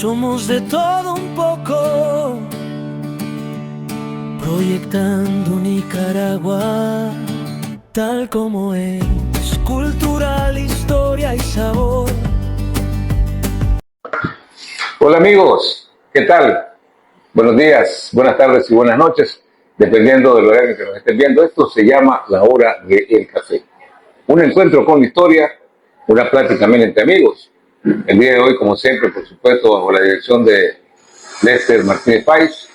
Somos de todo un poco, proyectando Nicaragua tal como es, cultural, historia y sabor. Hola amigos, ¿qué tal? Buenos días, buenas tardes y buenas noches, dependiendo del horario que nos estén viendo. Esto se llama La Hora del Café. Un encuentro con la historia, una plática también entre amigos. El día de hoy, como siempre, por supuesto, bajo la dirección de Lester Martínez Páez,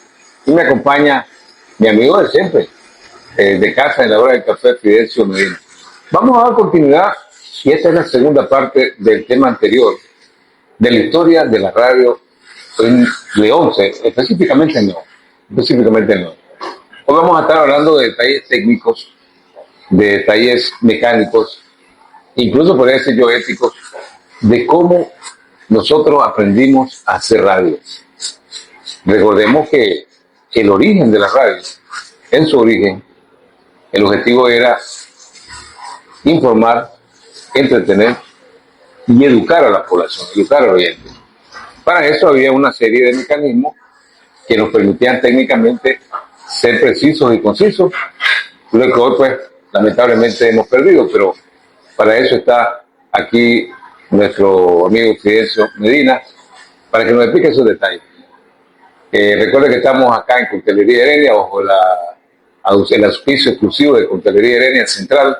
y me acompaña mi amigo de siempre, de casa en La Hora del Café, Fidencio Medina. Vamos a dar continuidad, y esta es la segunda parte del tema anterior, de la historia de la radio en León, específicamente en León. Hoy vamos a estar hablando de detalles técnicos, de detalles mecánicos, incluso podría decir yo éticos, de cómo nosotros aprendimos a hacer radio. Recordemos que el origen de la radio, en su origen, el objetivo era informar, entretener y educar a la población, educar al oyente. Para eso había una serie de mecanismos que nos permitían técnicamente ser precisos y concisos, lo que hoy pues lamentablemente hemos perdido, pero para eso está aquí nuestro amigo Fidencio Medina, para que nos explique esos detalles. Recuerde que estamos acá en Coctelería Heredia, bajo el auspicio exclusivo de Coctelería Heredia Central,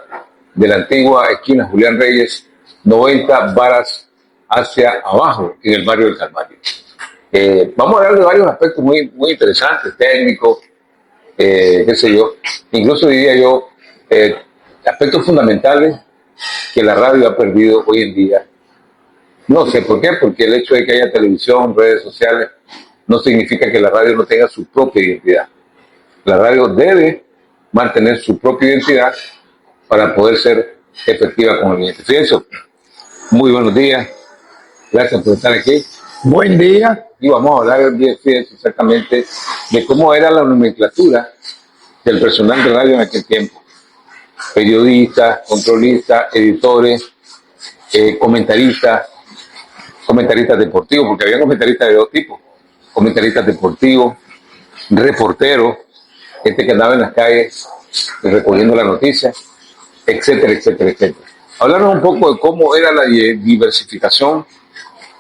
de la antigua esquina Julián Reyes, 90 varas hacia abajo, en el barrio del Calvario. Vamos a hablar de varios aspectos muy, muy interesantes, técnicos, qué sé yo, incluso diría yo, aspectos fundamentales que la radio ha perdido hoy en día. No sé por qué, porque el hecho de que haya televisión, redes sociales, no significa que la radio no tenga su propia identidad. La radio debe mantener su propia identidad para poder ser efectiva con el oyente. Fíjense, muy buenos días, gracias por estar aquí. Buen día. Y vamos a hablar fíjense, exactamente de cómo era la nomenclatura del personal de radio en aquel tiempo. Periodistas, controlistas, editores, comentaristas deportivos, porque había comentaristas de dos tipos, comentaristas deportivos, reporteros, gente que andaba en las calles recogiendo las noticias, etcétera, etcétera, etcétera. Hablarnos un poco de cómo era la diversificación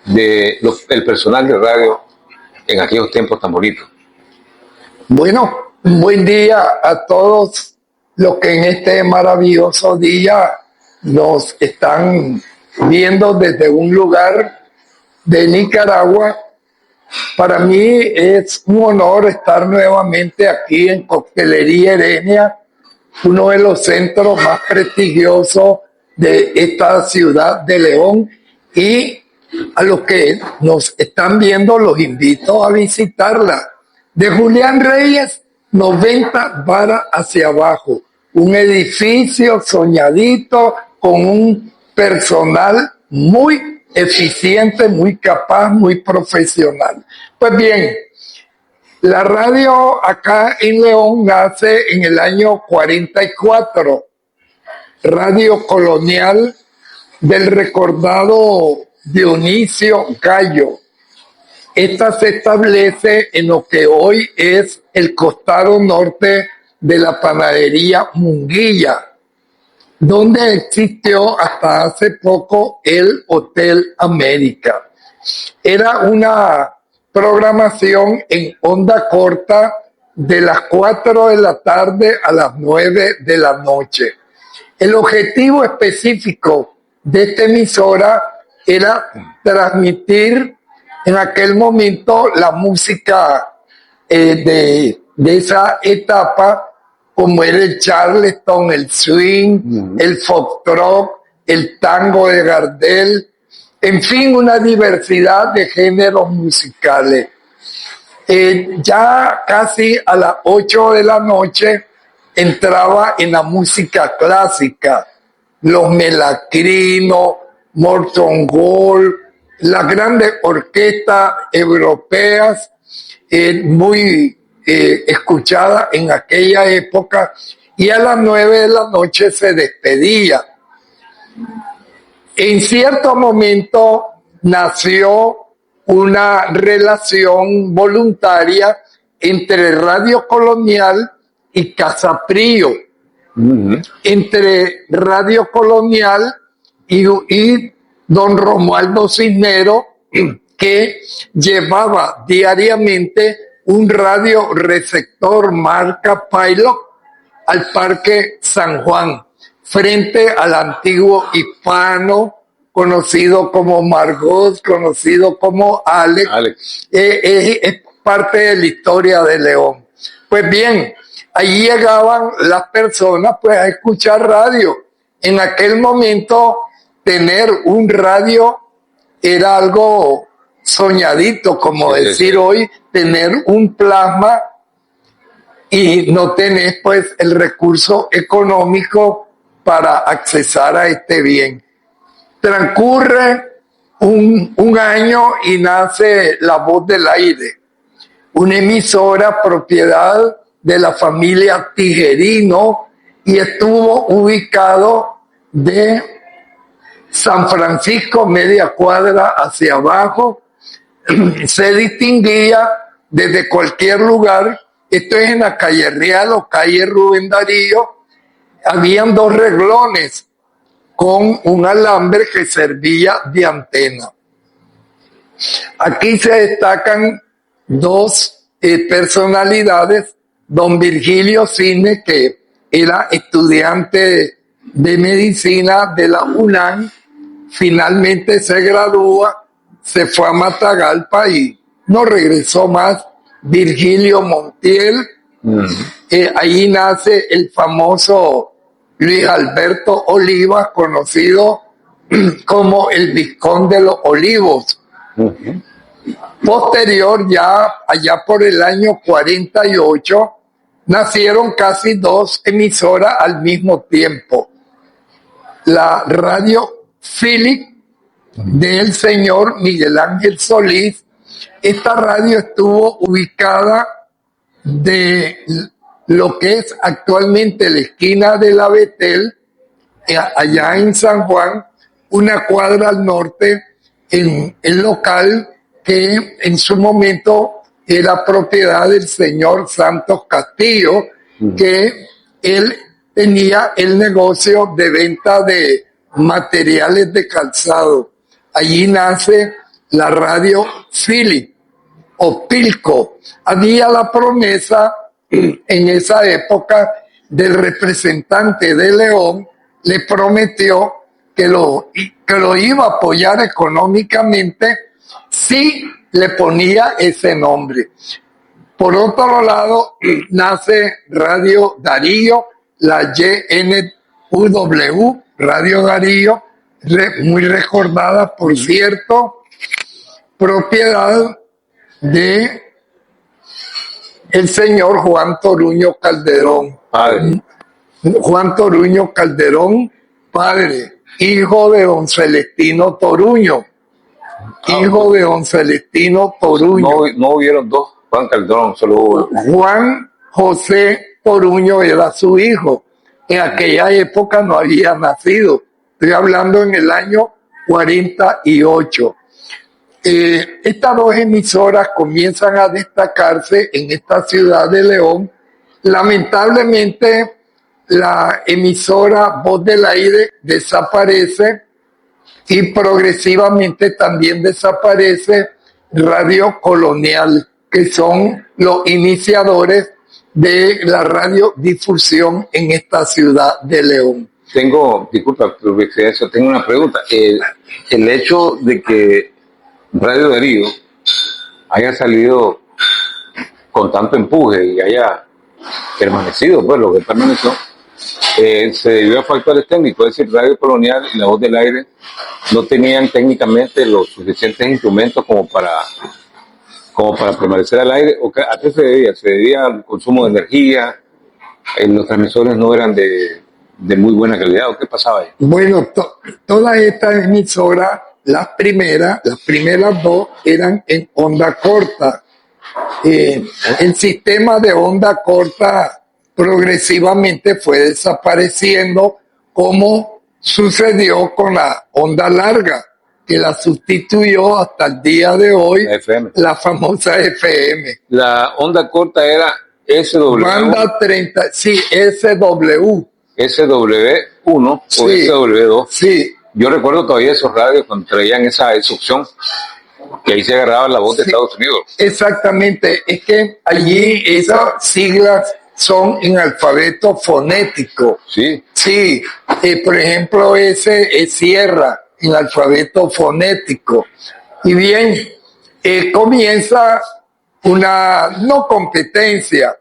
del personal de radio en aquellos tiempos tan bonitos. Bueno, un buen día a todos los que en este maravilloso día nos están viendo desde un lugar de Nicaragua. Para mí es un honor estar nuevamente aquí en Coctelería Heredia, uno de los centros más prestigiosos de esta ciudad de León, y a los que nos están viendo los invito a visitarla. De Julián Reyes, 90 varas hacia abajo, un edificio soñadito con un personal muy eficiente, muy capaz, muy profesional. Pues bien, la radio acá en León nace en el año 44, Radio Colonial del recordado Dionisio Gallo. Esta se establece en lo que hoy es el costado norte de la panadería Munguía, donde existió hasta hace poco el Hotel América. Era una programación en onda corta de las 4 de la tarde a las 9 de la noche. El objetivo específico de esta emisora era transmitir en aquel momento la música de esa etapa, como era el Charleston, el swing, el foxtrot, el tango de Gardel, en fin, una diversidad de géneros musicales. Ya casi a las 8 de la noche entraba en la música clásica, los melacrinos, Morton Gold, las grandes orquestas europeas, muy escuchadas en aquella época, y a las 9 de la noche se despedía. En cierto momento nació una relación voluntaria entre Radio Colonial y Casa Prío, entre Radio Colonial y don Romualdo Cisnero, que llevaba diariamente un radio receptor marca Pilot al Parque San Juan, frente al antiguo Hispano, conocido como Margot, conocido como Alex. Es parte de la historia de León. Pues bien, allí llegaban las personas pues a escuchar radio. En aquel momento tener un radio era algo soñadito, como decir hoy, tener un plasma y no tenés pues el recurso económico para accesar a este bien. Transcurre un año y nace La Voz del Aire, una emisora propiedad de la familia Tijerino y estuvo ubicado de San Francisco, media cuadra hacia abajo. Se distinguía desde cualquier lugar. Esto es en la calle Real o calle Rubén Darío. Habían dos reglones con un alambre que servía de antena. Aquí se destacan dos personalidades. Don Virgilio Cisne, que era estudiante de medicina de la UNAM, finalmente se gradúa, se fue a Matagalpa y no regresó más. Virgilio Montiel, ahí nace el famoso Luis Alberto Olivas, conocido como el Vizconde de los Olivos. Posterior, ya allá por el año 48, nacieron casi dos emisoras al mismo tiempo. La radio Philip del señor Miguel Ángel Solís. Esta radio estuvo ubicada de lo que es actualmente la esquina de la Betel, allá en San Juan, una cuadra al norte, en el local que en su momento era propiedad del señor Santos Castillo, que él tenía el negocio de venta de materiales de calzado. Allí nace la radio Philip o Pilco. Había la promesa en esa época del representante de León, le prometió que lo iba a apoyar económicamente si le ponía ese nombre. Por otro lado, nace Radio Darío, la YNUW, Radio Darío, muy recordada, por cierto, propiedad de el señor Juan Toruño Calderón. Padre. Juan Toruño Calderón, padre, hijo de don Celestino Toruño. Hijo de don Celestino Toruño. No hubieron dos Juan Calderón, solo hubo. Juan José Toruño era su hijo. En aquella época no había nacido. Estoy hablando en el año 48. Estas dos emisoras comienzan a destacarse en esta ciudad de León. Lamentablemente, la emisora Voz del Aire desaparece y progresivamente también desaparece Radio Colonial, que son los iniciadores de la radiodifusión en esta ciudad de León. Disculpa, tengo una pregunta. El hecho de que Radio Darío haya salido con tanto empuje y haya permanecido, pues lo que permaneció, se debió a factores técnicos, es decir, Radio Colonial y La Voz del Aire no tenían técnicamente los suficientes instrumentos como para permanecer al aire. ¿A qué se debía? ¿Se debía al consumo de energía? ¿Los transmisores no eran de muy buena calidad? ¿O qué pasaba ahí? Bueno, todas estas emisoras, las primeras dos eran en onda corta. El sistema de onda corta progresivamente fue desapareciendo, como sucedió con la onda larga, que la sustituyó hasta el día de hoy, La FM. la famosa FM. La onda corta era SW, Banda 30, sí, SW. SW1 Sí. o SW2. Sí, Yo recuerdo todavía esos radios cuando traían esa opción, que ahí se agarraba la voz de Sí. Estados Unidos. exactamente. Es que allí esas siglas son en alfabeto fonético. Sí, Sí, por ejemplo, ese es Sierra en alfabeto fonético. Y bien, comienza una no competencia,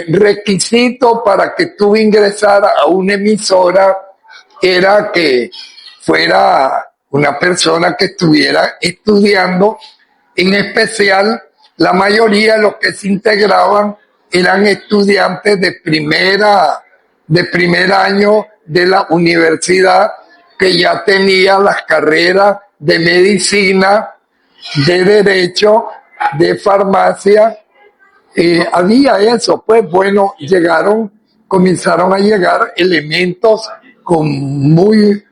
requisito para que tú ingresaras a una emisora era que fuera una persona que estuviera estudiando, en especial la mayoría de los que se integraban eran estudiantes de primer año de la universidad que ya tenía las carreras de medicina, de derecho, de farmacia. Había eso, pues bueno, comenzaron a llegar elementos con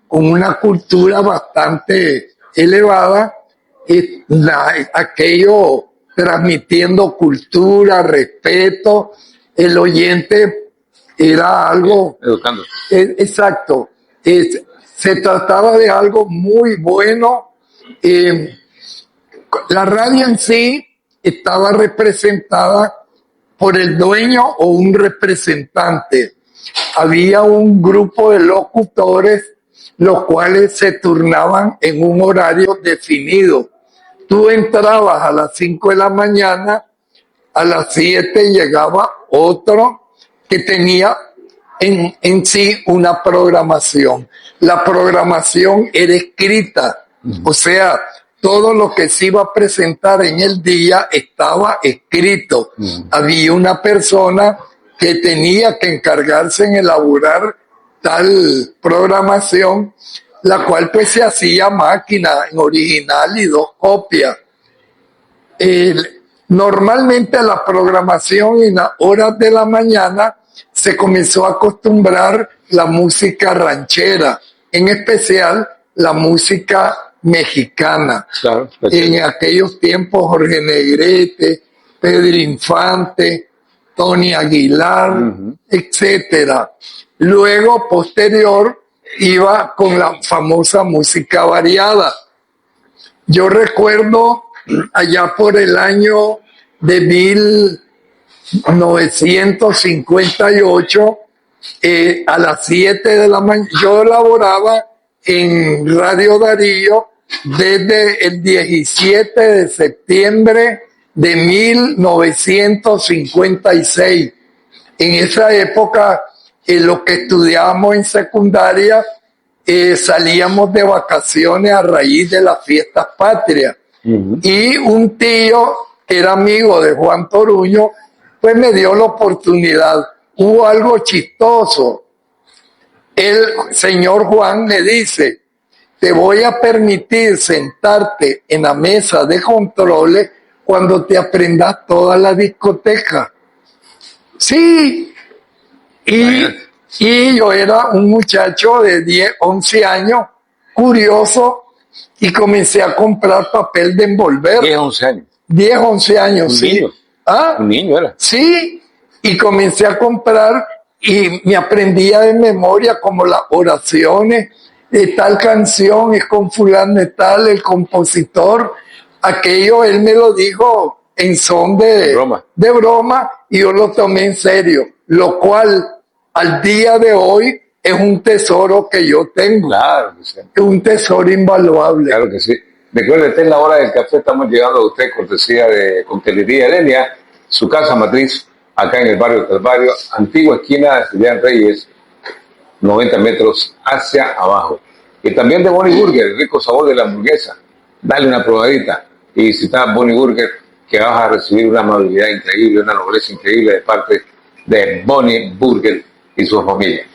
una cultura bastante elevada, aquello transmitiendo cultura, respeto, el oyente era algo, educando. exacto, se trataba de algo muy bueno. La radio en sí estaba representada por el dueño o un representante. Había un grupo de locutores, los cuales se turnaban en un horario definido. Tú entrabas a las 5 de la mañana, a las 7 llegaba otro que tenía en sí una programación. La programación era escrita, o sea, todo lo que se iba a presentar en el día estaba escrito. Había una persona que tenía que encargarse en elaborar tal programación, la cual pues se hacía a máquina, en original y 2 copias. Normalmente la programación en las horas de la mañana se comenzó a acostumbrar la música ranchera, en especial la música mexicana. Claro, En aquellos tiempos Jorge Negrete, Pedro Infante, Tony Aguilar, etcétera. Luego, posterior, iba con la famosa música variada. Yo recuerdo allá por el año de 1958, a las 7 de la mañana, yo laboraba en Radio Darío desde el 17 de septiembre de 1956. En esa época, los que estudiábamos en secundaria, salíamos de vacaciones a raíz de las fiestas patrias. Y un tío que era amigo de Juan Toruño, pues me dio la oportunidad. Hubo algo chistoso. El señor Juan me dice: te voy a permitir sentarte en la mesa de controles cuando te aprendas toda la discoteca. Sí. Y yo era un muchacho de 10, 11 años, curioso, y comencé a comprar papel de envolver. 10, 11 años. 10, 11 años, Un sí. niño. ¿Ah? Un niño era. Sí, y comencé a comprar y me aprendía de memoria como las oraciones de tal canción, es con fulano de tal, el compositor. Aquello él me lo dijo en son de broma y yo lo tomé en serio, lo cual al día de hoy es un tesoro que yo tengo. Claro que sí. Es un tesoro invaluable. Claro que sí. Recuerde, en la hora del café estamos llegando a usted cortesía de Coctelería Heredia, su casa matriz, acá en el barrio Calvario, antigua esquina de Julián Reyes, 90 metros hacia abajo. Y también de Bonnie Burger, el rico sabor de la hamburguesa. Dale una probadita y visita Bonnie Burger, que vas a recibir una amabilidad increíble, una nobleza increíble de parte de Bonnie Burger y su familia.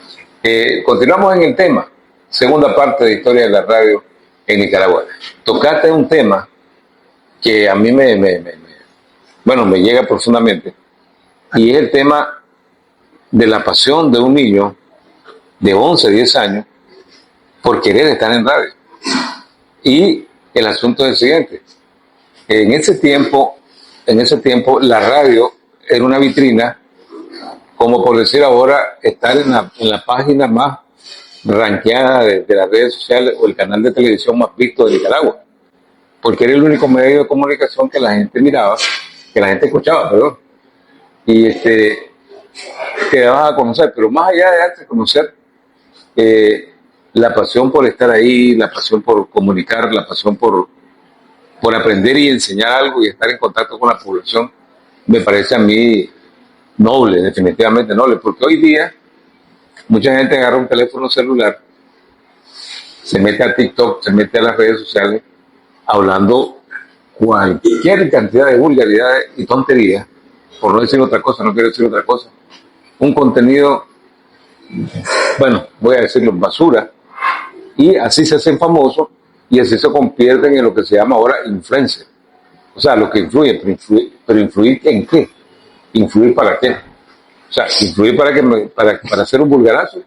Continuamos en el tema, segunda parte de Historia de la Radio en Nicaragua. Tocaste un tema que a mí me llega profundamente, y es el tema de la pasión de un niño de 11, 10 años por querer estar en radio. Y el asunto es el siguiente. En ese tiempo la radio era una vitrina, como por decir ahora, estar en la página más ranqueada de las redes sociales o el canal de televisión más visto de Nicaragua, porque era el único medio de comunicación que la gente miraba, que la gente escuchaba, perdón, y que dabas a conocer. Pero más allá de darte a conocer, la pasión por estar ahí, la pasión por comunicar, la pasión por aprender y enseñar algo y estar en contacto con la población, me parece a mí noble, definitivamente noble, porque hoy día mucha gente agarra un teléfono celular, se mete a TikTok, se mete a las redes sociales, hablando cualquier cantidad de vulgaridades y tonterías, por no decir otra cosa, no quiero decir otra cosa. Un contenido, bueno, voy a decirlo, basura, y así se hacen famosos y así se convierten en lo que se llama ahora influencer. O sea, lo que influye, pero influir en qué? ¿Influir para qué? O sea, influir para hacer un vulgarazo,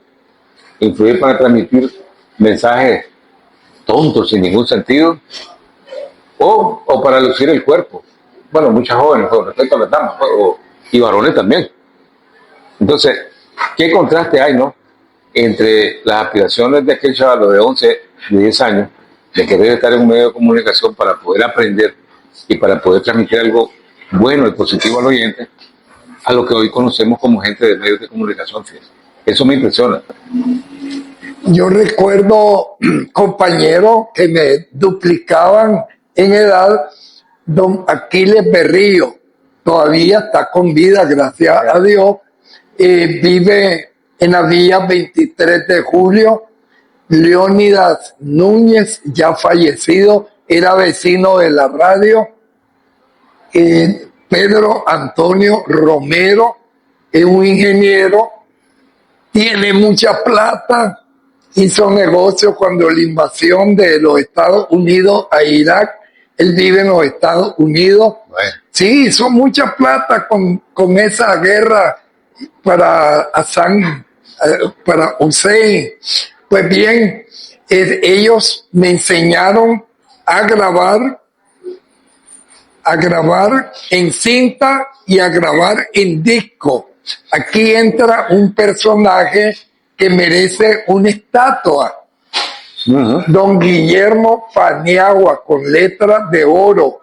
influir para transmitir mensajes tontos sin ningún sentido, o para lucir el cuerpo. Bueno, muchas jóvenes con respecto a las damas, y varones también. Entonces, ¿qué contraste hay, no? Entre las aspiraciones de aquel chaval de 11, de 10 años, de querer estar en un medio de comunicación para poder aprender y para poder transmitir algo bueno y positivo al oyente, a lo que hoy conocemos como gente de medios de comunicación. Eso me impresiona. Yo recuerdo compañeros que me duplicaban en edad. Don Aquiles Berrío todavía está con vida, gracias a Dios. Vive en la vía 23 de julio. Leónidas Núñez, ya fallecido, era vecino de la radio. Pedro Antonio Romero es un ingeniero, tiene mucha plata, hizo negocio cuando la invasión de los Estados Unidos a Irak. Él vive en los Estados Unidos. Bueno. Sí, hizo mucha plata con esa guerra para Hassan, para Hussein. Pues bien, ellos me enseñaron a grabar en cinta y a grabar en disco. Aquí entra un personaje que merece una estatua. Uh-huh. Don Guillermo Paniagua, con letras de oro.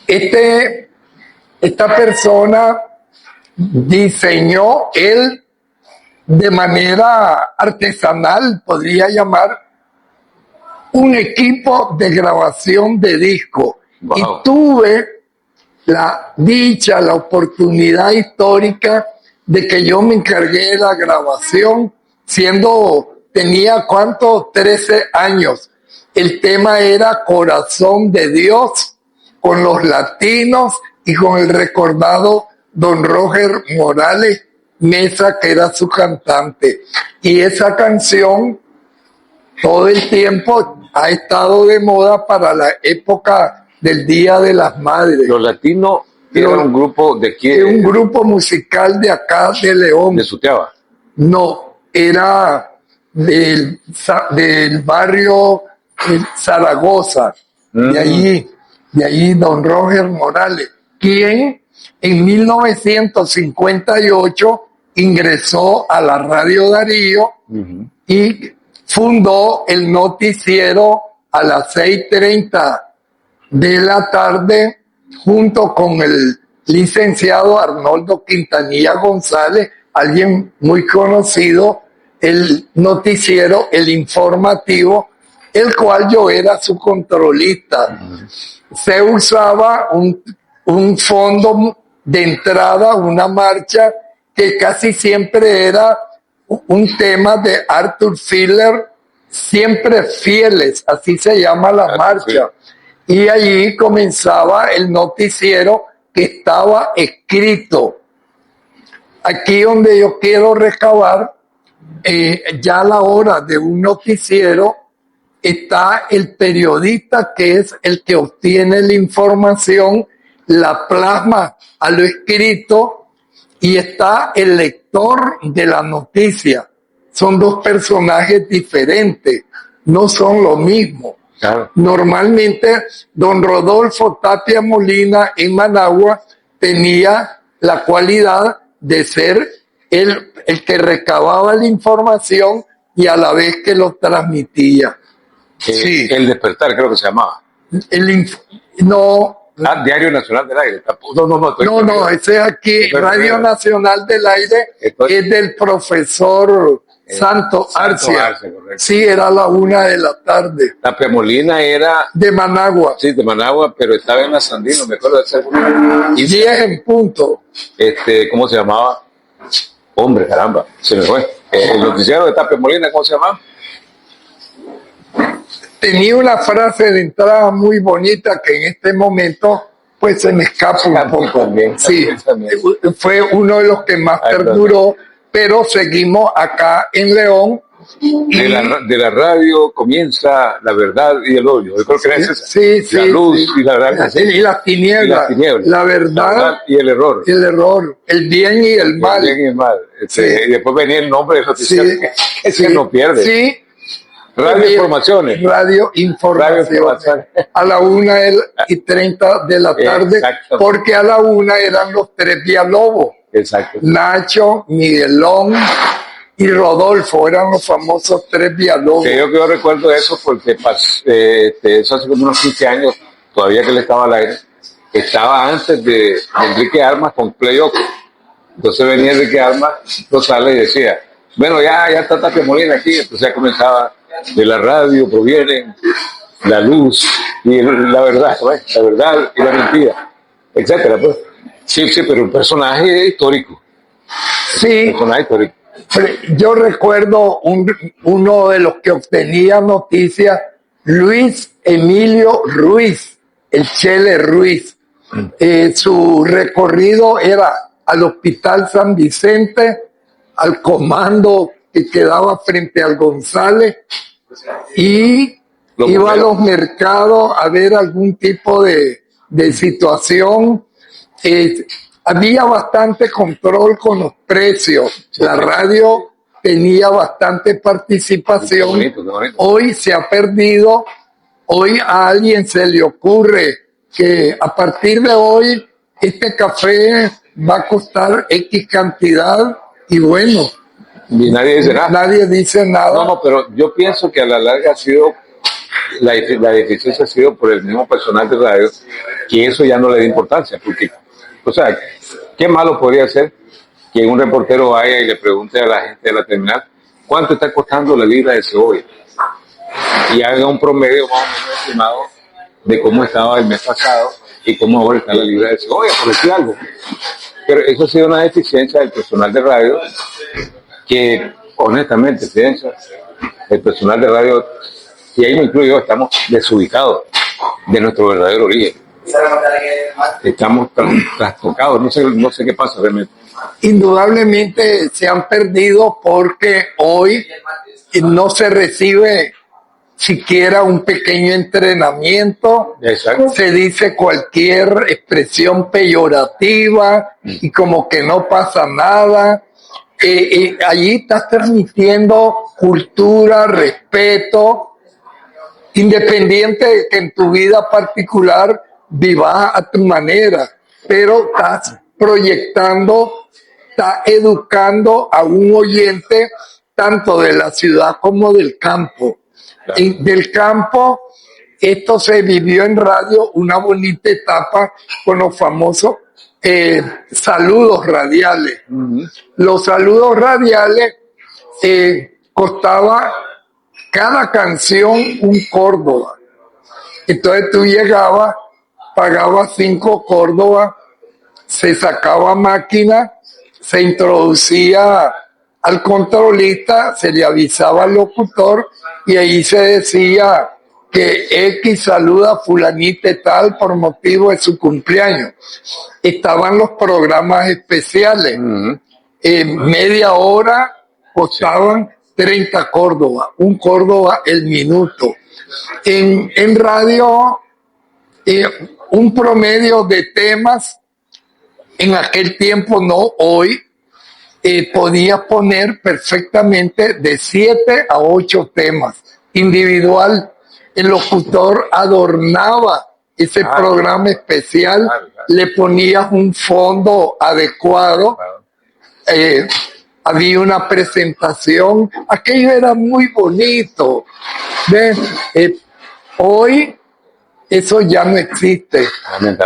Esta persona diseñó él de manera artesanal, podría llamar, un equipo de grabación de disco. Wow. Y tuve la dicha, la oportunidad histórica de que yo me encargué de la grabación tenía, ¿cuánto? 13 años. El tema era Corazón de Dios, con los latinos y con el recordado don Roger Morales Mesa, que era su cantante. Y esa canción todo el tiempo ha estado de moda para la época del Día de las Madres. Los latinos eran un grupo de quién? Un grupo musical de acá de León. ¿De Suteaba? No, era del barrio Zaragoza. De allí don Roger Morales, quien en 1958 ingresó a la Radio Darío y fundó el noticiero a las 6:30 de la tarde junto con el licenciado Arnoldo Quintanilla González, alguien muy conocido, el noticiero, el informativo, el cual yo era su controlista. Se usaba un fondo de entrada, una marcha que casi siempre era un tema de Arthur Filler, Siempre Fieles, así se llama la marcha. Y allí comenzaba el noticiero que estaba escrito. Aquí donde yo quiero recabar, ya a la hora de un noticiero, está el periodista, que es el que obtiene la información, la plasma a lo escrito, y está el lector de la noticia. Son dos personajes diferentes, no son lo mismo. Claro. Normalmente, don Rodolfo Tapia Molina en Managua tenía la cualidad de ser el que recababa la información y a la vez que lo transmitía. Sí. El Despertar, creo que se llamaba. No. Diario Nacional del Aire. No, ese es aquí, Radio Nacional del Aire, es del profesor Santo Arcia. Sí, era a la 1:00 p.m. Tapia Molina era de Managua. Sí, de Managua, pero estaba en la Sandino, me acuerdo de ese. 10 en punto. ¿Cómo se llamaba? Hombre, caramba, se me fue. El noticiero de Tapia Molina, ¿cómo se llamaba? Tenía una frase de entrada muy bonita que en este momento pues se me escapa un poco. También, sí, fue uno de los que más perduró, pero seguimos acá en León. De la radio comienza la verdad y el odio. Yo creo que es esa. Sí, la luz y la verdad. Y las tinieblas. La verdad y el error. El bien y el mal. El bien y el mal. Y después venía el nombre de noticiero que se no pierde. Sí. Radio Informaciones. Radio Informaciones. A la 1:30 p.m, porque a la 1:00 eran los 3 Villalobos. Exacto. Nacho, Miguelón y Rodolfo eran los famosos 3 Villalobos. Que yo recuerdo eso porque eso hace como unos 15 años, todavía que él estaba al aire, estaba antes de Enrique Armas con Playoff. Entonces venía Enrique Armas, Rosales y decía, bueno, ya está Tapia Molina aquí. Entonces ya comenzaba, de la radio provienen la luz y la verdad, ¿ves? La verdad y la mentira, etcétera, pues. Sí, pero un personaje histórico. Sí. Un personaje histórico. Yo recuerdo uno de los que obtenía noticias, Luis Emilio Ruiz, el Chele Ruiz. Su recorrido era al Hospital San Vicente, al comando que quedaba frente al González, y iba a los mercados a ver algún tipo de situación. Había bastante control con los precios. La radio tenía bastante participación. Qué bonito. Hoy se ha perdido. Hoy a alguien se le ocurre que a partir de hoy este café va a costar X cantidad y bueno. Y nadie dice nada. Nadie dice nada. No, pero yo pienso que a la larga ha sido, la deficiencia ha sido por el mismo personal de radio, que eso ya no le da importancia, porque, o sea, qué malo podría ser que un reportero vaya y le pregunte a la gente de la terminal cuánto está costando la libra de cebolla y haga un promedio más o menos estimado de cómo estaba el mes pasado y cómo ahora está la libra de cebolla, por decir algo. Pero eso ha sido una deficiencia del personal de radio que, honestamente, pienso, el personal de radio, y ahí me incluyo yo, estamos desubicados de nuestro verdadero origen. Estamos trastocados, no sé qué pasa realmente. Indudablemente se han perdido porque hoy no se recibe siquiera un pequeño entrenamiento. Exacto. Se dice cualquier expresión peyorativa y como que no pasa nada. Allí estás transmitiendo cultura, respeto, independiente de que en tu vida particular vivas a tu manera, pero estás proyectando, estás educando a un oyente tanto de la ciudad como del campo. Claro. Del campo, esto se vivió en radio, una bonita etapa con los famosos saludos radiales. Uh-huh. Los saludos radiales costaba cada canción un Córdoba. Entonces tú llegabas, pagabas 5 Córdoba, se sacaba máquina, se introducía al controlista, se le avisaba al locutor y ahí se decía que X saluda a fulanita y tal por motivo de su cumpleaños. Estaban los programas especiales. Uh-huh. Media hora costaban 30 Córdoba, un Córdoba el minuto. En radio, un promedio de temas, en aquel tiempo no, hoy, podías poner perfectamente de 7 a 8 temas, individual. el locutor adornaba ese programa especial, le ponía un fondo adecuado, había una presentación, aquello era muy bonito. Hoy eso ya no existe,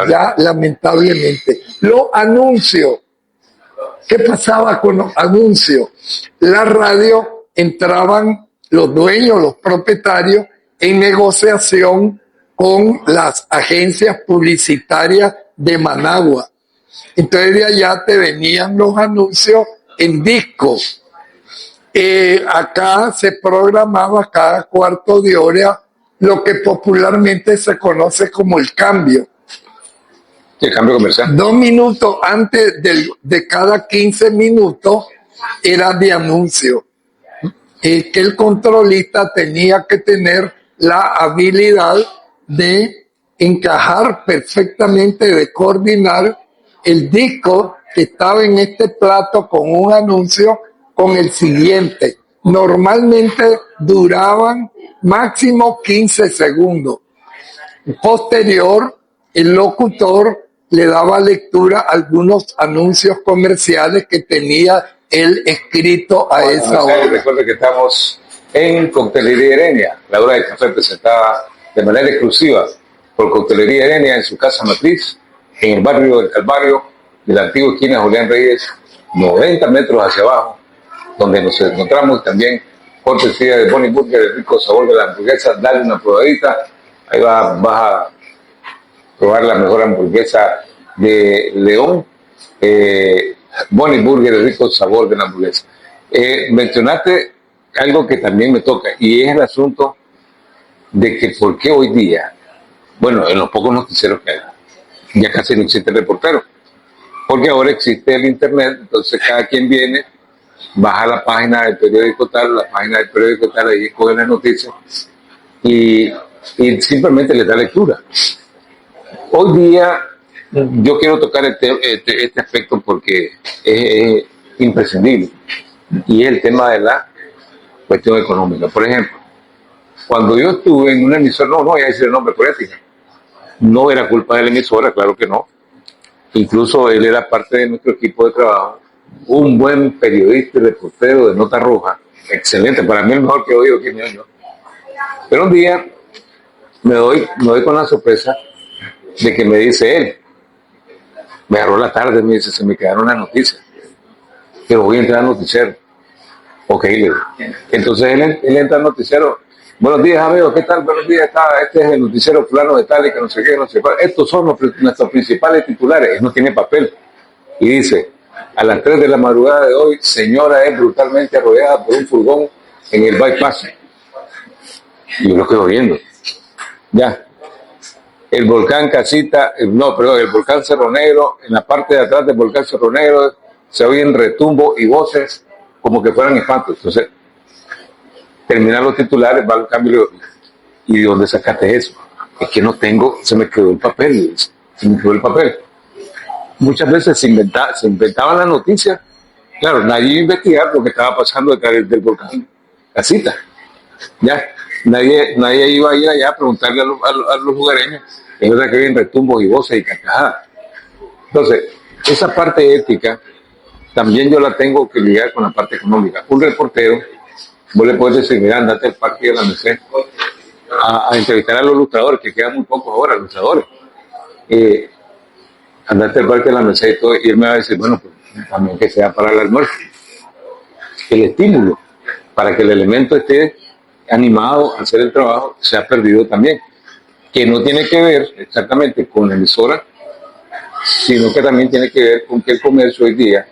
ya lamentablemente. Los anuncios, ¿qué pasaba con los anuncios? La radio entraban los dueños, los propietarios, en negociación con las agencias publicitarias de Managua. Entonces de allá te venían los anuncios en discos. Acá se programaba cada cuarto de hora lo que popularmente se conoce como el cambio. El cambio comercial. 2 minutos antes de cada 15 minutos era de anuncio. Que el controlista tenía que tener la habilidad de encajar perfectamente, de coordinar el disco que estaba en este plato con un anuncio con el siguiente. Normalmente duraban máximo 15 segundos. Posterior, el locutor le daba lectura a algunos anuncios comerciales que tenía él escrito a esa hora. Recuerden que estamos en Coctelería Heredia, la hora de café presentada de manera exclusiva por Coctelería Heredia en su casa matriz, en el barrio del Calvario, de la antigua esquina Julián Reyes, 90 metros hacia abajo, donde nos encontramos también cortesía de Bonnie Burger, el rico sabor de la hamburguesa. Dale una probadita, ahí vas a probar la mejor hamburguesa de León. Bonnie Burger, el rico sabor de la hamburguesa. Mencionaste algo que también me toca, y es el asunto de que por qué hoy día, bueno, en los pocos noticieros que hay, ya casi no existe el reportero, porque ahora existe el internet. Entonces cada quien viene, baja la página del periódico tal, ahí coge las noticias y simplemente le da lectura. Hoy día yo quiero tocar este aspecto porque es imprescindible, y es el tema de la cuestión económica. Por ejemplo, cuando yo estuve en una emisora, no voy a decir el nombre por ética, no era culpa de la emisora, claro que no. Incluso él era parte de nuestro equipo de trabajo, un buen periodista y reportero de Nota Roja, excelente, para mí el mejor que he oído que me oigo. Pero un día me doy con la sorpresa de que me dice él, me agarró la tarde, me dice, se me quedaron las noticias, pero voy a entrar al noticiero. Ok, le digo. Entonces él entra al noticiero. Buenos días, amigos, ¿qué tal? Buenos días, este es el noticiero fulano de tal y que no sé qué, no sé cuál. Estos son nuestros principales titulares. Él no tiene papel. Y dice, a las 3 de la madrugada de hoy, señora es brutalmente arrollada por un furgón en el bypass. Y yo lo quedo viendo. Ya. El volcán el volcán Cerro Negro, en la parte de atrás del volcán Cerro Negro, se oyen retumbos y voces como que fueran espantos. Entonces, terminan los titulares, va al cambio y ¿de dónde sacaste eso? Es que no tengo, se me quedó el papel. Muchas veces se inventaban las noticias. Claro, nadie iba a investigar lo que estaba pasando detrás del volcán Casita. Ya, nadie iba a ir allá a preguntarle a los lugareños. Es verdad que había retumbos y voces y carcajadas. Entonces, esa parte ética también yo la tengo que ligar con la parte económica. Un reportero, vos le puedes decir, mira, andate al Parque de la Merced a entrevistar a los ilustradores, que quedan muy pocos ahora, ilustradores. Andate al Parque de la Merced y todo, y él me va a decir, bueno, pues también que sea para el almuerzo. El estímulo para que el elemento esté animado a hacer el trabajo se ha perdido también, que no tiene que ver exactamente con la emisora, sino que también tiene que ver con que el comercio hoy día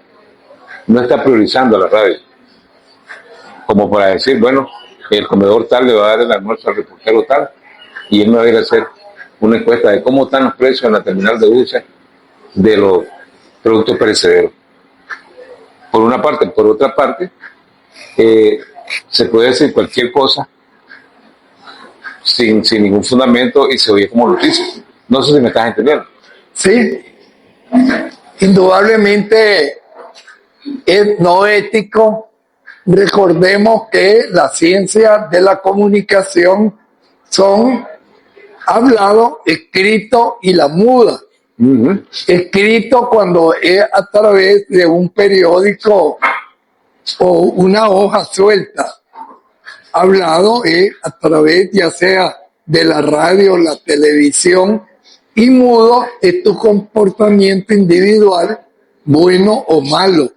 no está priorizando a la radio. Como para decir, bueno, el comedor tal le va a dar el almuerzo al reportero tal, y él me va a ir a hacer una encuesta de cómo están los precios en la terminal de buses de los productos perecederos. Por una parte. Por otra parte, se puede decir cualquier cosa sin ningún fundamento y se oye como noticia. No sé si me estás entendiendo. Sí, indudablemente es no ético. Recordemos que la ciencia de la comunicación son hablado, escrito y la muda. Escrito cuando es a través de un periódico o una hoja suelta. Hablado es a través ya sea de la radio, la televisión, y mudo es tu comportamiento individual, bueno o malo.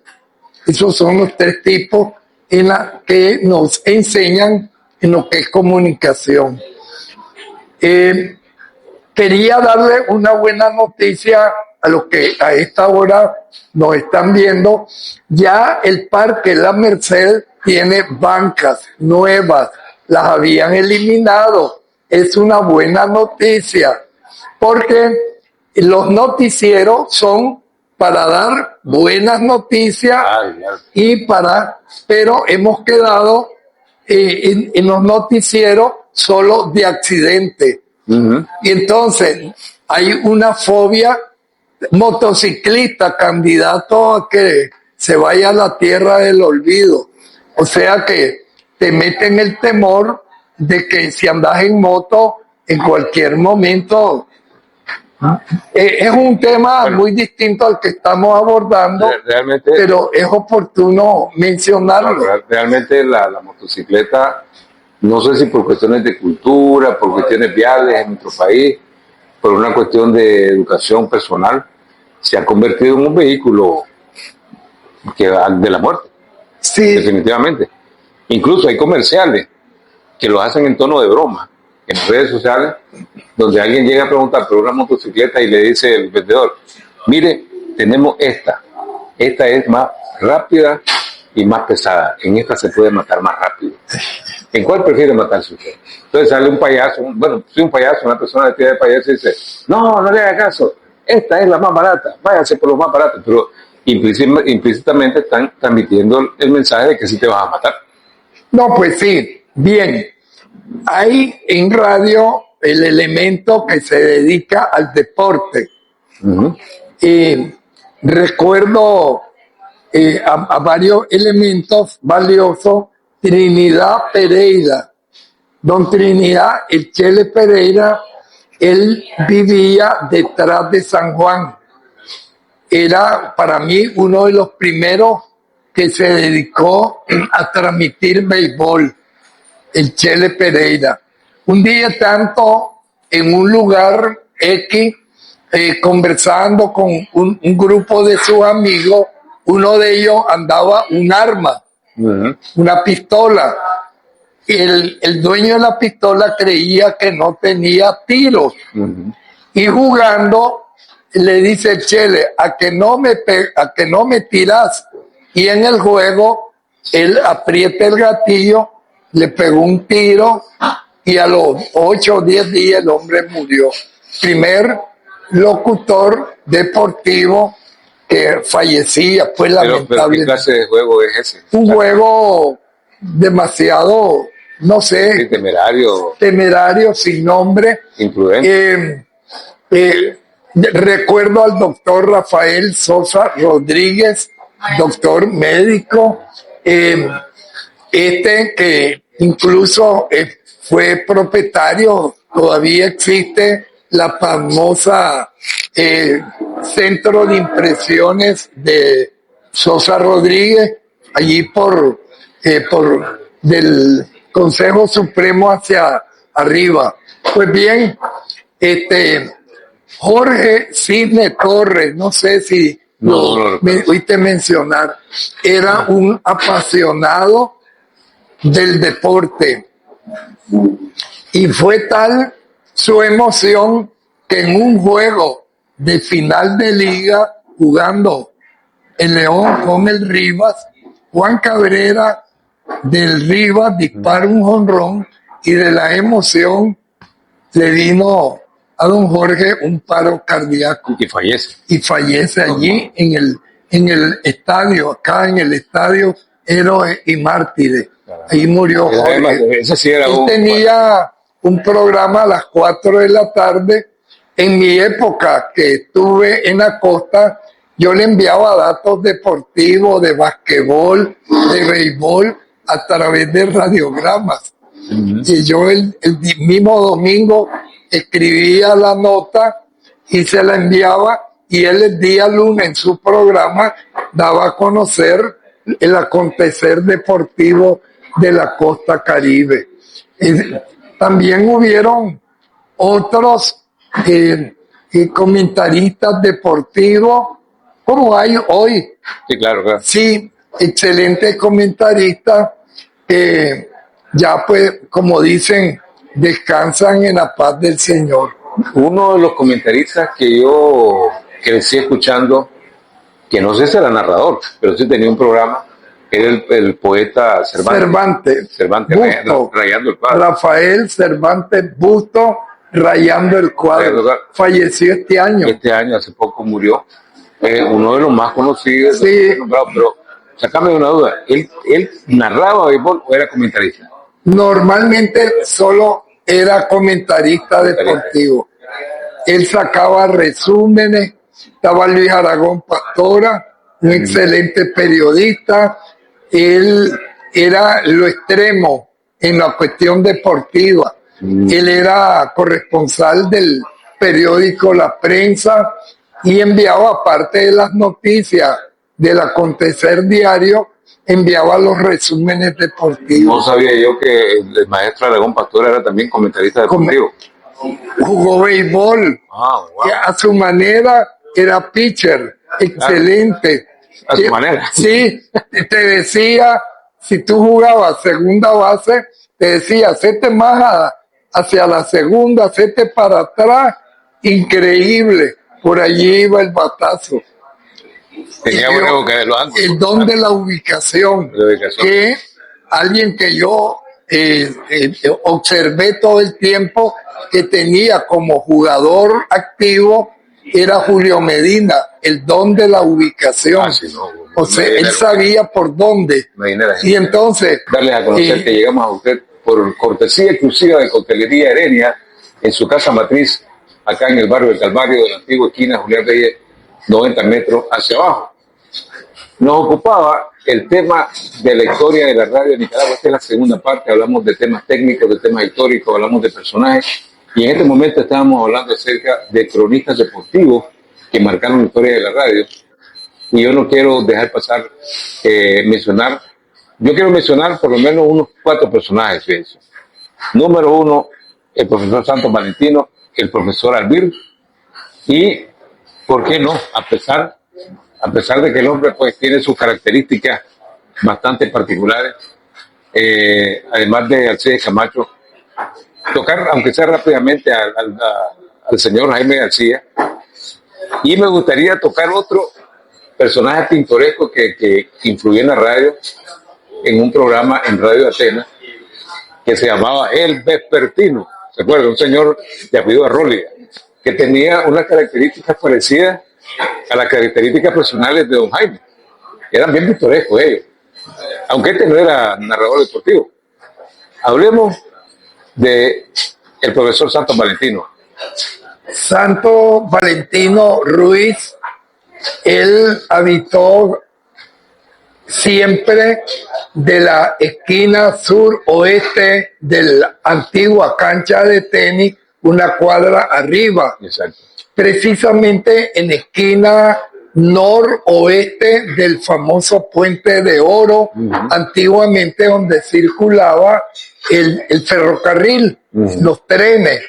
Esos son los tres tipos en la que nos enseñan en lo que es comunicación. Quería darle una buena noticia a los que a esta hora nos están viendo. Ya el Parque La Merced tiene bancas nuevas, las habían eliminado. Es una buena noticia, porque los noticieros son para dar buenas noticias pero hemos quedado en los noticieros solo de accidentes. Y entonces hay una fobia motociclista, candidato a que se vaya a la tierra del olvido. O sea que te meten el temor de que si andas en moto en cualquier momento. Es un tema muy distinto al que estamos abordando, realmente, pero es oportuno mencionarlo. Realmente la motocicleta, no sé si por cuestiones de cultura, por cuestiones viales en nuestro país, por una cuestión de educación personal, se ha convertido en un vehículo de la muerte. Sí. Definitivamente. Incluso hay comerciales que lo hacen en tono de broma en redes sociales, donde alguien llega a preguntar por una motocicleta y le dice el vendedor: mire, tenemos esta es más rápida y más pesada, en esta se puede matar más rápido. ¿En cuál prefiere matarse usted? Entonces sale un payaso, una persona vestida de payaso y dice: no le haga caso, esta es la más barata, váyase por lo más barato, pero implícitamente están transmitiendo el mensaje de que sí te vas a matar. No, pues sí, bien. Hay en radio el elemento que se dedica al deporte. Recuerdo a varios elementos valiosos. Trinidad Pereira. Don Trinidad, el Chele Pereira, él vivía detrás de San Juan. Era para mí uno de los primeros que se dedicó a transmitir béisbol. El Chele Pereira. Un día tanto en un lugar X, conversando con un grupo de sus amigos, uno de ellos andaba un arma, una pistola. El dueño de la pistola creía que no tenía tiros. Y jugando le dice el Chele: a que no me tiras. Y en el juego él aprieta el gatillo, le pegó un tiro y a los 8 o 10 días el hombre murió. Primer locutor deportivo que fallecía, pues lamentablemente. ¿Pero qué clase de juego es ese? Un juego demasiado, no sé. Sí, temerario. Temerario, sin nombre. Imprudente. Recuerdo al doctor Rafael Sosa Rodríguez, doctor médico, que incluso fue propietario, todavía existe la famosa centro de impresiones de Sosa Rodríguez, allí por del Consejo Supremo hacia arriba. Pues bien, Jorge Cisne Torres, no sé si me oíste mencionar, era un apasionado del deporte, y fue tal su emoción que en un juego de final de liga, jugando el León con el Rivas, Juan Cabrera del Rivas dispara un jonrón y de la emoción le vino a don Jorge un paro cardíaco y fallece allí en el estadio, acá en el estadio Héroes y Mártires. Ahí murió Jorge. Él tenía un programa a las 4 de la tarde. En mi época que estuve en la costa, yo le enviaba datos deportivos, de basquetbol, de béisbol, a través de radiogramas. Y yo el mismo domingo escribía la nota y se la enviaba, y él el día lunes en su programa daba a conocer el acontecer deportivo de la costa Caribe. Y también hubieron otros comentaristas deportivos, como hay hoy. Sí, claro, claro. Sí, excelentes comentaristas que ya pues, como dicen, descansan en la paz del Señor. Uno de los comentaristas que yo crecí escuchando, que no sé si era narrador, pero sí tenía un programa, era el poeta Cervantes Busto, rayando el cuadro. Rafael Cervantes Busto, rayando el cuadro. Falleció este año. Este año, hace poco murió. Uno de los más conocidos. Sí. Pero sácame una duda, ¿él narraba béisbol o era comentarista? Normalmente solo era comentarista deportivo. Él sacaba resúmenes. Estaba Luis Aragón Pastora, un excelente periodista. Él era lo extremo en la cuestión deportiva. Él era corresponsal del periódico La Prensa y enviaba, parte de las noticias del acontecer diario, enviaba los resúmenes deportivos. No sabía yo que el maestro Aragón Pastora era también comentarista deportivo. Jugó béisbol. Wow. A su manera era pitcher, excelente. A su manera. Sí, te decía, si tú jugabas segunda base, te decía, hacete más hacia la segunda, hacete para atrás, increíble. Por allí iba el batazo. Tenía buena boca de los ángulos. El don de la ubicación. Que alguien que yo observé todo el tiempo que tenía como jugador activo era Julio Medina, el don de la ubicación. O sea, él sabía por dónde. Y entonces... Darles a conocer que llegamos a usted por cortesía exclusiva de Coctelería Heredia, en su casa matriz, acá en el barrio del Calvario, de la antigua esquina Julián Reyes, 90 metros hacia abajo. Nos ocupaba el tema de la historia de la radio de Nicaragua. Esta es la segunda parte, hablamos de temas técnicos, de temas históricos, hablamos de personajes, y en este momento estábamos hablando acerca de cronistas deportivos que marcaron la historia de la radio. Y yo no quiero dejar pasar yo quiero mencionar por lo menos unos 4 personajes, fíjense. Número 1, el profesor Santos Valentino, el profesor Albir, y ¿por qué no? A pesar de que el hombre pues tiene sus características bastante particulares, además de Alcides Camacho, tocar, aunque sea rápidamente, al señor Jaime García, y me gustaría tocar otro personaje pintoresco que influyó en la radio, en un programa en Radio Atenas, que se llamaba El Vespertino. ¿Se acuerda? Un señor de apellido Arrólida, que tenía unas características parecidas a las características personales de don Jaime. Eran bien pintorescos ellos, aunque este no era narrador deportivo. Hablemos de el profesor Santos Valentino. Santos Valentino Ruiz, él habitó siempre de la esquina sur-oeste de la antigua cancha de tenis, una cuadra arriba. Exacto. Precisamente en esquina noroeste del famoso Puente de Oro, antiguamente donde circulaba el ferrocarril, los trenes.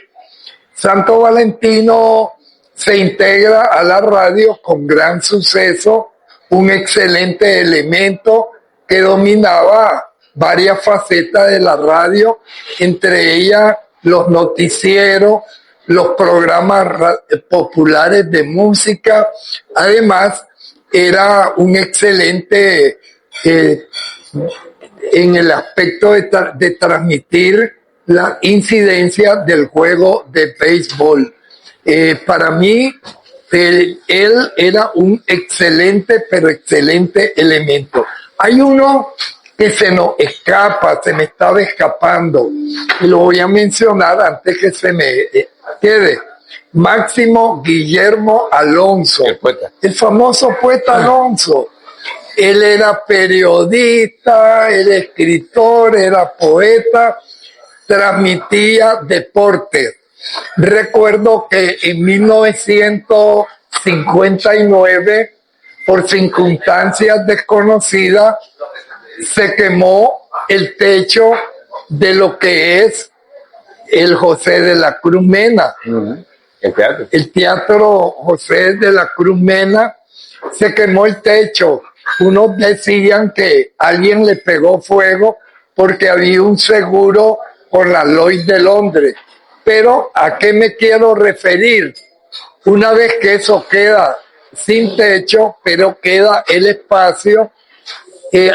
Santo Valentino se integra a la radio con gran suceso, un excelente elemento que dominaba varias facetas de la radio, entre ellas los noticieros, los programas populares de música. Además, era un excelente en el aspecto de transmitir la incidencia del juego de béisbol. Para mí, él era un excelente, pero excelente elemento. Hay uno que se nos escapa, se me estaba escapando, y lo voy a mencionar antes que se me quede. Máximo Guillermo Alonso, el famoso poeta Alonso. Él era periodista, era escritor, era poeta, transmitía deportes. Recuerdo que en 1959, por circunstancias desconocidas, se quemó el techo de lo que es el José de la Cruz Mena. El teatro José de la Cruz Mena, se quemó el techo. Unos decían que alguien le pegó fuego porque había un seguro con la Lloyd de Londres. Pero ¿a qué me quiero referir? Una vez que eso queda sin techo, pero queda el espacio,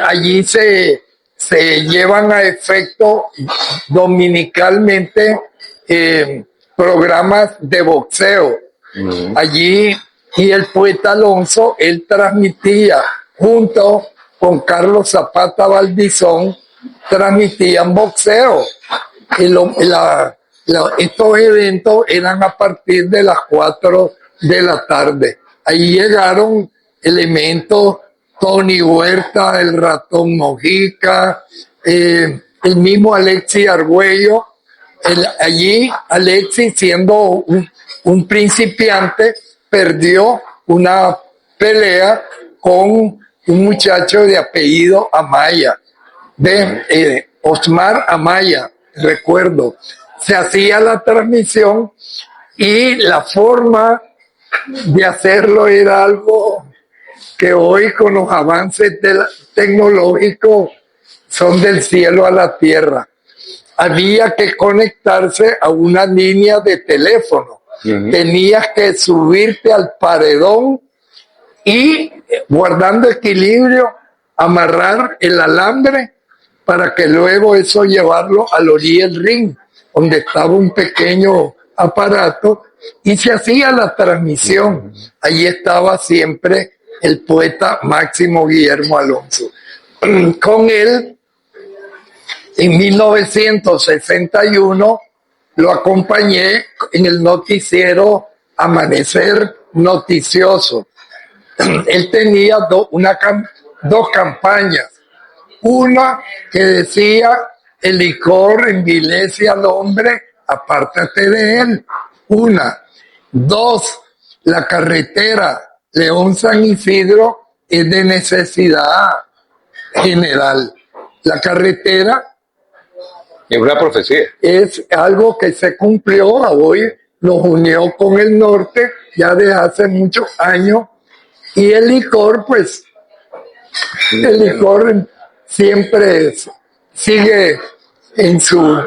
allí se llevan a efecto dominicalmente programas de boxeo. Allí, y el poeta Alonso, él transmitía junto con Carlos Zapata Valdizón, transmitían boxeo. Estos eventos eran a partir de las 4 de la tarde. Ahí llegaron elementos, Tony Huerta, el Ratón Mojica, el mismo Alexis Argüello. Allí Alexis, siendo un principiante, perdió una pelea con un muchacho de apellido Amaya, de Osmar Amaya, recuerdo. Se hacía la transmisión y la forma de hacerlo era algo que hoy, con los avances tecnológicos, son del cielo a la tierra. Había que conectarse a una línea de teléfono. Tenías que subirte al paredón y, guardando equilibrio, amarrar el alambre para que luego eso llevarlo a la orilla del ring, donde estaba un pequeño aparato, y se hacía la transmisión. Allí estaba siempre el poeta Máximo Guillermo Alonso. Con él, en 1961, lo acompañé en el noticiero Amanecer Noticioso. Él tenía dos campañas. Una que decía: el licor envilece al hombre, apártate de él. Una. Dos, la carretera León-San Isidro es de necesidad general. La carretera es una profecía. Es algo que se cumplió, hoy nos unió con el norte ya desde hace muchos años. Y el licor, pues, el licor siempre sigue en su...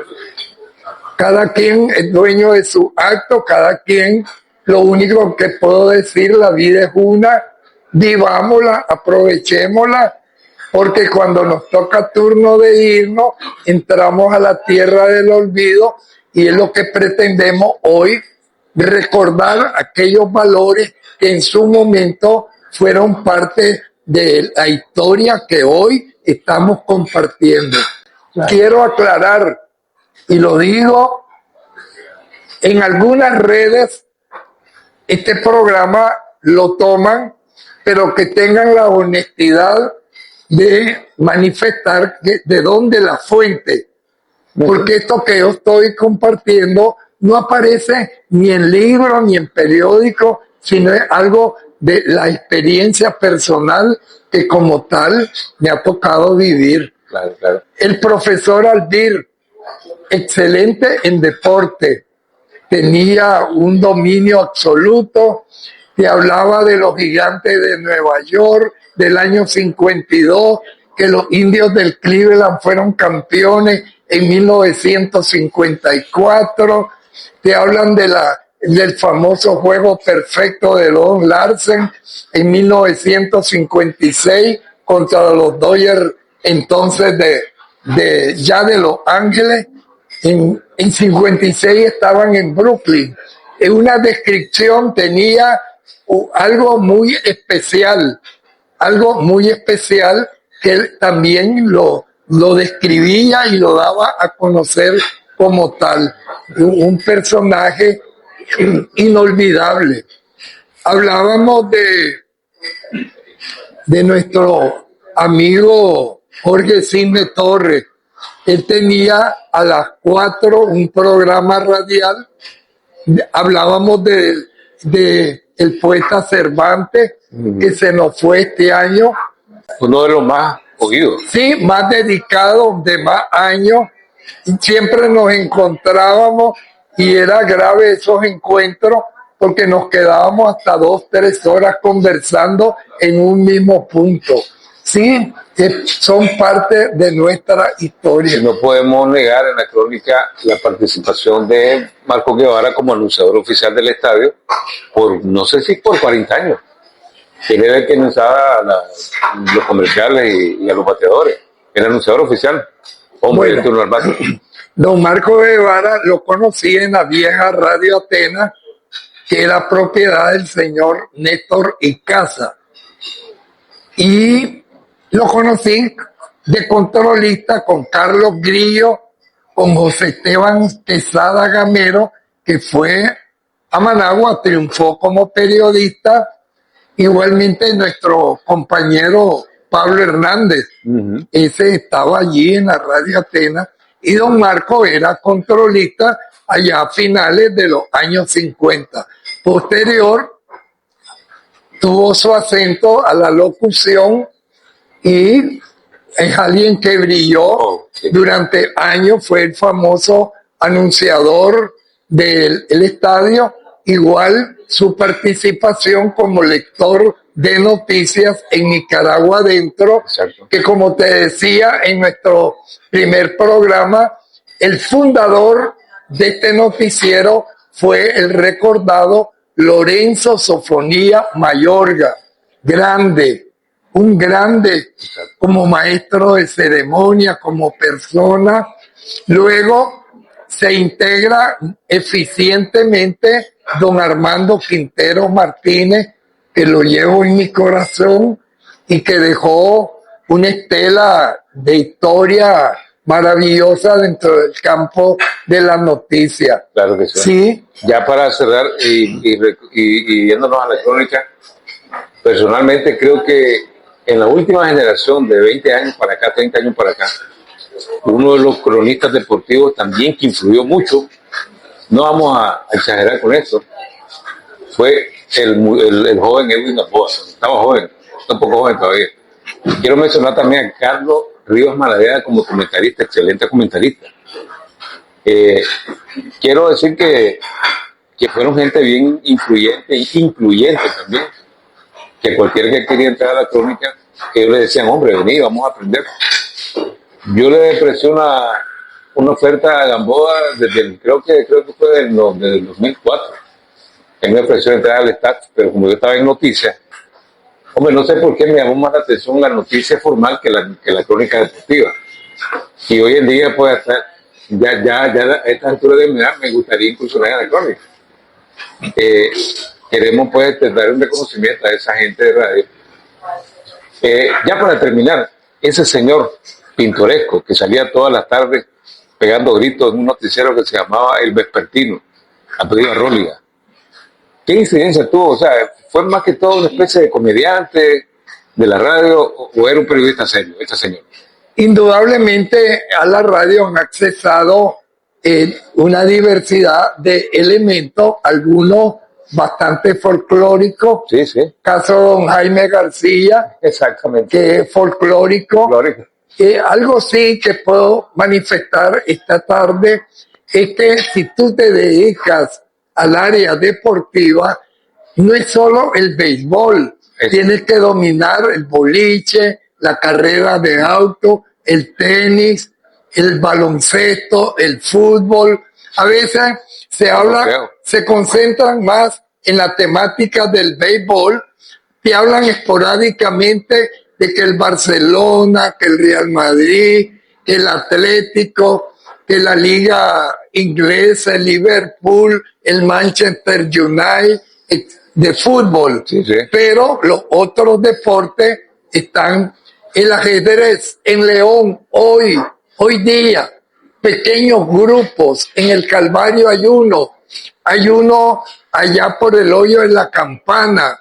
Cada quien es dueño de su acto, cada quien... Lo único que puedo decir, la vida es una, vivámosla, aprovechémosla, porque cuando nos toca turno de irnos, entramos a la tierra del olvido, y es lo que pretendemos hoy, recordar aquellos valores que en su momento fueron parte de la historia que hoy estamos compartiendo. Claro. Quiero aclarar, y lo digo, en algunas redes este programa lo toman, pero que tengan la honestidad de manifestar de dónde la fuente, porque esto que yo estoy compartiendo no aparece ni en libros ni en periódicos, sino es algo de la experiencia personal que como tal me ha tocado vivir. Claro, claro. El profesor Aldir, excelente en deporte, tenía un dominio absoluto, te hablaba de los gigantes de Nueva York del año 52, que los indios del Cleveland fueron campeones en 1954, te hablan del famoso juego perfecto de Don Larsen en 1956 contra los Dodgers entonces de Los Ángeles. En 56 estaban en Brooklyn. En una descripción tenía algo muy especial que él también lo describía y lo daba a conocer como tal. Un personaje inolvidable. Hablábamos de nuestro amigo Jorge Cisne Torres, él tenía a las 4 un programa radial. Hablábamos de el poeta Cervantes, que se nos fue este año. Uno de los más oídos. Sí, más dedicado, de más años. Siempre nos encontrábamos y era grave esos encuentros porque nos quedábamos hasta 2, 3 horas conversando en un mismo punto. Sí, son parte de nuestra historia. Y no podemos negar en la crónica la participación de Marco Guevara como anunciador oficial del estadio por, no sé si por 40 años. Él era el que anunciaba los comerciales y a los bateadores. El anunciador oficial, hombre de turno al bate. Don Marco Guevara lo conocí en la vieja Radio Atenas, que era propiedad del señor Néstor Icaza. Y lo conocí de controlista con Carlos Grillo, con José Esteban Quesada Gamero, que fue a Managua, triunfó como periodista. Igualmente nuestro compañero Pablo Hernández, ese estaba allí en la Radio Atenas, y don Marco era controlista allá a finales de los años 50. Posterior, tuvo su acento a la locución y es alguien que brilló durante años, fue el famoso anunciador del estadio, igual su participación como lector de noticias en Nicaragua Adentro, que como te decía en nuestro primer programa, el fundador de este noticiero fue el recordado Lorenzo Sofonía Mayorga, un grande como maestro de ceremonia, como persona. Luego se integra eficientemente don Armando Quintero Martínez, que lo llevo en mi corazón y que dejó una estela de historia maravillosa dentro del campo de la noticia. Claro que sí. Sí. Ya para cerrar y yéndonos a la crónica, personalmente creo que en la última generación de 20 años para acá, 30 años para acá, uno de los cronistas deportivos también que influyó mucho, no vamos a exagerar con esto, fue el joven Edwin Gamboa. Estaba joven, está un poco joven todavía. Quiero mencionar también a Carlos Ríos Malaveda como comentarista, excelente comentarista. Quiero decir que fueron gente bien influyente e incluyente también, que cualquiera que quería entrar a la crónica, ellos le decían, hombre, vení, vamos a aprender. Yo le ofrecí una oferta a Gamboa desde creo que fue desde el 2004. Él me ofreció entrar al staff, pero como yo estaba en noticias, hombre, no sé por qué me llamó más la atención la noticia formal que la crónica deportiva. Y hoy en día, pues, ya a esta altura de mi edad me gustaría incursionar en la crónica. Queremos, pues, dar un reconocimiento a esa gente de radio. Ya para terminar, ese señor pintoresco que salía todas las tardes pegando gritos en un noticiero que se llamaba El Vespertino, apellido Róliga. ¿Qué incidencia tuvo? O sea, ¿fue más que todo una especie de comediante de la radio o era un periodista serio, este señor? Indudablemente a la radio han accesado una diversidad de elementos, algunos bastante folclóricos. Sí, sí. Caso de don Jaime García, exactamente, que es folclórico. Algo sí que puedo manifestar esta tarde es que si tú te dedicas al área deportiva, no es solo el béisbol, tienes que dominar el boliche, la carrera de auto, el tenis, el baloncesto, el fútbol. A veces se concentran más en la temática del béisbol, te hablan esporádicamente de que el Barcelona, que el Real Madrid, que el Atlético, que la Liga Inglesa, el Liverpool, el Manchester United, de fútbol. Sí, sí. Pero los otros deportes están, el ajedrez en León, hoy día, pequeños grupos, en el Calvario hay uno allá por el hoyo de la Campana,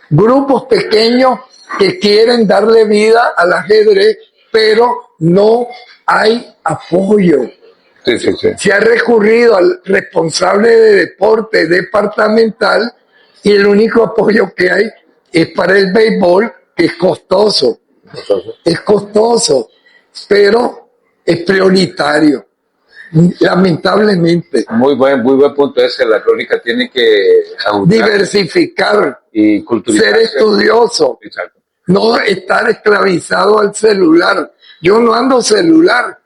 grupos pequeños que quieren darle vida al ajedrez, pero no hay apoyo. Sí, sí, sí. Se ha recurrido al responsable de deporte departamental y el único apoyo que hay es para el béisbol, que es costoso. Es costoso, pero es prioritario, lamentablemente. Muy buen punto ese. La crónica tiene que Diversificar y culturizarse. Ser estudioso. Exacto. No estar esclavizado al celular. Yo no ando celular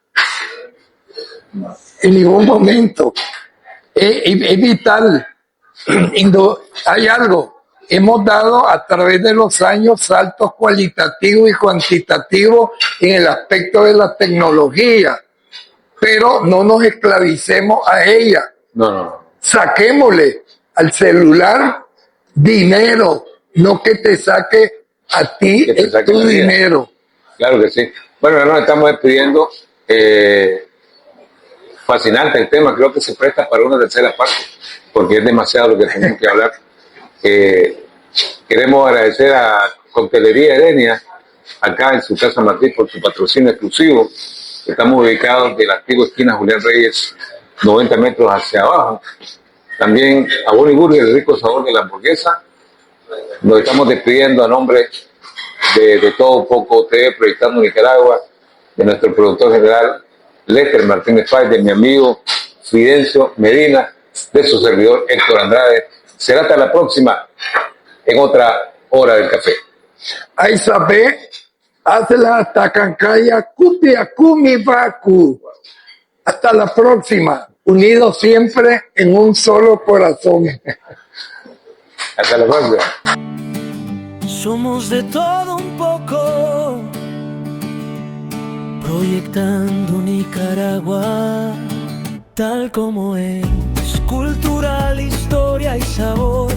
en ningún momento. Es vital. Hay algo. Hemos dado a través de los años saltos cualitativos y cuantitativos en el aspecto de la tecnología, pero no nos esclavicemos a ella. No. Saquémosle al celular dinero, no que te saque a ti tu dinero. Claro que sí. Bueno, nos estamos despidiendo. Fascinante el tema, creo que se presta para una tercera parte, porque es demasiado lo que tenemos que hablar. Queremos agradecer a Coctelería Edenia, acá en su Casa Martí, por su patrocinio exclusivo. Estamos ubicados de la antigua esquina Julián Reyes, 90 metros hacia abajo. También a Bonnie Burger, el rico sabor de la hamburguesa. Nos estamos despidiendo a nombre de Todo Un Poco TV, Proyectando Nicaragua, de nuestro productor general Lester Martínez Páez, de mi amigo Fidencio Medina, de su servidor Héctor Andrade. Será hasta la próxima en otra hora del café. Ahí sabe, hazla hasta Cancaya, Cutia Kumi Baku. Hasta la próxima, unidos siempre en un solo corazón. Hasta la próxima. Somos de todo un poco, proyectando Nicaragua tal como es, cultural, historia y sabor.